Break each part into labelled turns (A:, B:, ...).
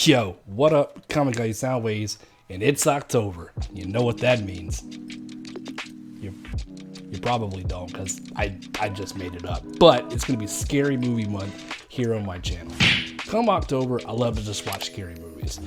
A: Yo, what up, Comic Guy Soundwaves, and it's October. You know what that means. You probably don't, because I just made it up. But it's going to be Scary Movie Month here on my channel. Come October, I love to just watch scary movies.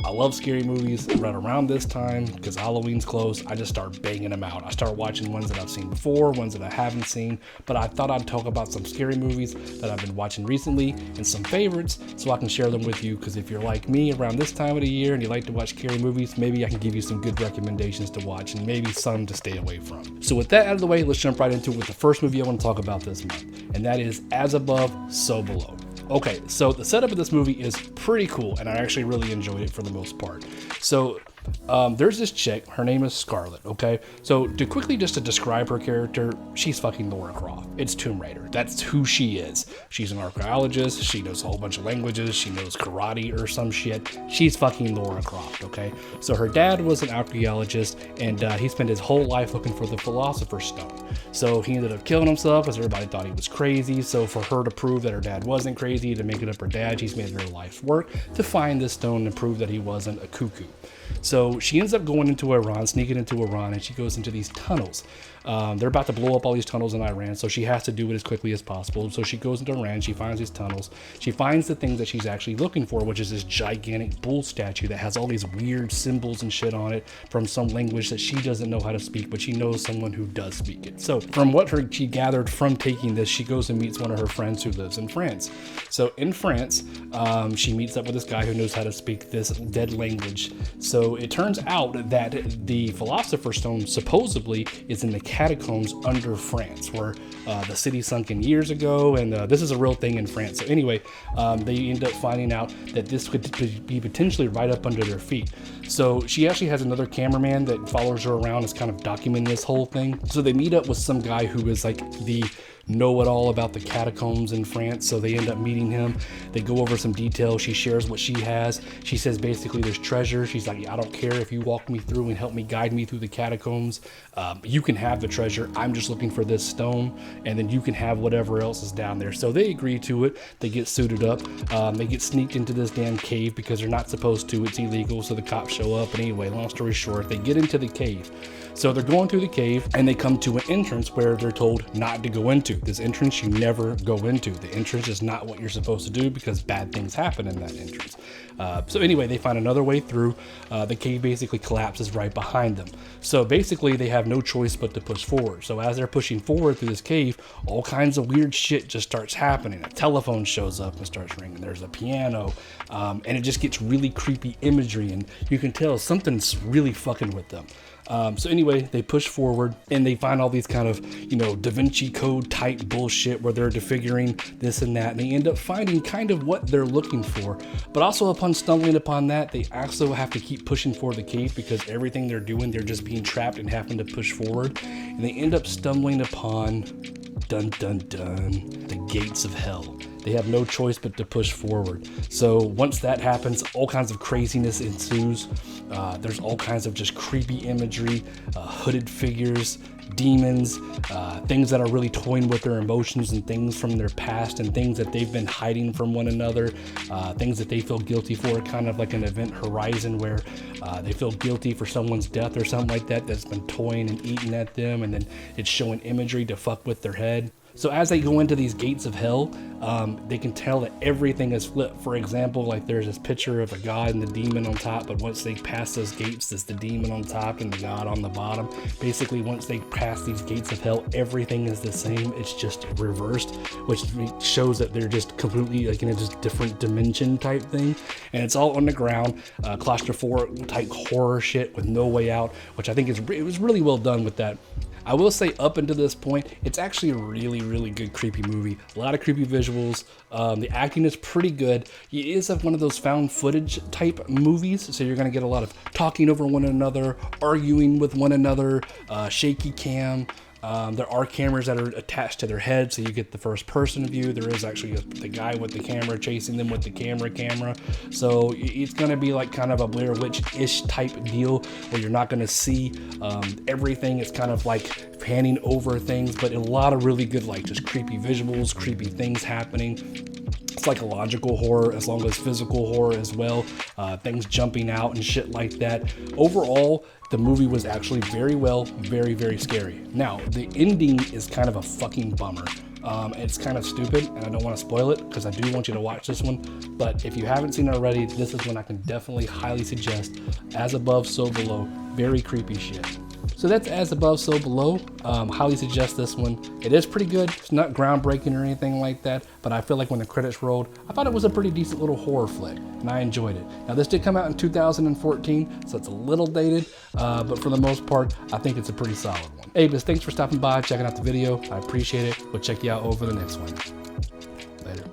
A: I love scary movies right around this time because Halloween's close. I just start banging them out. I start watching ones that I've seen before, ones that I haven't seen, but I thought I'd talk about some scary movies that I've been watching recently and some favorites so I can share them with you, because if you're like me around this time of the year and you like to watch scary movies, maybe I can give you some good recommendations to watch and maybe some to stay away from. So with that out of the way, let's jump right into it with the first movie I want to talk about this month, and that is As Above, So Below. Okay, so the setup of this movie is pretty cool, and I actually really enjoyed it for the most part. So there's this chick, her name is Scarlett, okay? So to describe her character, she's fucking Lara Croft. It's Tomb Raider. That's who she is. She's an archaeologist. She knows a whole bunch of languages. She knows karate or some shit. She's fucking Lara Croft, okay? So her dad was an archaeologist, and he spent his whole life looking for the Philosopher's Stone. So he ended up killing himself because everybody thought he was crazy. So for her to prove that her dad wasn't crazy, to make it up her dad, she's made her life's work to find this stone and prove that he wasn't a cuckoo. So she ends up going into Iran, sneaking into Iran, and she goes into these tunnels. They're about to blow up all these tunnels in Iran, so she has to do it as quickly as possible. So she goes into Iran, she finds these tunnels. She finds the things that she's actually looking for, which is this gigantic bull statue that has all these weird symbols and shit on it from some language that she doesn't know how to speak, but she knows someone who does speak it. So from what she gathered from taking this, she goes and meets one of her friends who lives in France. So in France, she meets up with this guy who knows how to speak this dead language. So it turns out that the Philosopher's Stone supposedly is in the catacombs under France, where the city sunk in years ago, and this is a real thing in France. So anyway, they end up finding out that this could be potentially right up under their feet. So she actually has another cameraman that follows her around, is kind of documenting this whole thing. So they meet up with some guy who is like the know-it-all about the catacombs in France. So they end up meeting him. They go over some details. She shares what she has. She says basically there's treasure. She's like, I don't care if you walk me through and help me guide me through the catacombs. You can have the treasure. I'm just looking for this stone, and then you can have whatever else is down there. So they agree to it. They get suited up. They get sneaked into this damn cave because they're not supposed to. It's illegal. So the cops show up. And anyway, long story short, they get into the cave. So they're going through the cave, and they come to an entrance where they're told not to go into. This entrance you never go into. The entrance is not what you're supposed to do because bad things happen in that entrance. So anyway, they find another way through. The cave basically collapses right behind them. So basically they have no choice but to push forward. So as they're pushing forward through this cave, all kinds of weird shit just starts happening. A telephone shows up and starts ringing. There's a piano, and it just gets really creepy imagery, and you can tell something's really fucking with them. So anyway, they push forward and they find all these kind of, Da Vinci Code type bullshit where they're defiguring this and that, and they end up finding kind of what they're looking for. But also upon stumbling upon that, they also have to keep pushing for the cave because everything they're doing, they're just being trapped and having to push forward. And they end up stumbling upon, dun dun dun, the gates of hell. They have no choice but to push forward. So once that happens, all kinds of craziness ensues. There's all kinds of just creepy imagery, hooded figures, demons, things that are really toying with their emotions and things from their past and things that they've been hiding from one another, things that they feel guilty for, kind of like an Event Horizon where they feel guilty for someone's death or something like that that's been toying and eating at them, and then it's showing imagery to fuck with their head. So as they go into these gates of hell, they can tell that everything is flipped. For example, like there's this picture of a god and the demon on top, but once they pass those gates, there's the demon on top and the god on the bottom. Basically, once they pass these gates of hell, everything is the same. It's just reversed, which shows that they're just completely like in a just different dimension type thing. And it's all underground, claustrophobic type horror shit with no way out, which I think it was really well done with that. I will say up until this point, it's actually a really, really good creepy movie. A lot of creepy visuals. The acting is pretty good. It is one of those found footage type movies, so you're going to get a lot of talking over one another, arguing with one another, shaky cam. There are cameras that are attached to their head, so you get the first person view. There is actually the guy with the camera chasing them with the camera. So it's going to be like kind of a Blair Witch-ish type deal where you're not going to see everything. It's kind of like panning over things, but a lot of really good like just creepy visuals, creepy things happening. psychological horror as long as physical horror as well. Things jumping out and shit like that. Overall, the movie was actually very, very scary. Now, the ending is kind of a fucking bummer. It's kind of stupid, and I don't want to spoil it because I do want you to watch this one. But if you haven't seen it already, this is one I can definitely highly suggest. As Above, So Below. Very creepy shit. So that's As Above, So Below. Highly suggest this one. It is pretty good. It's not groundbreaking or anything like that, but I feel like when the credits rolled, I thought it was a pretty decent little horror flick, and I enjoyed it. Now, this did come out in 2014, so it's a little dated, but for the most part, I think it's a pretty solid one. Avis, thanks for stopping by, checking out the video. I appreciate it. We'll check you out over the next one. Later.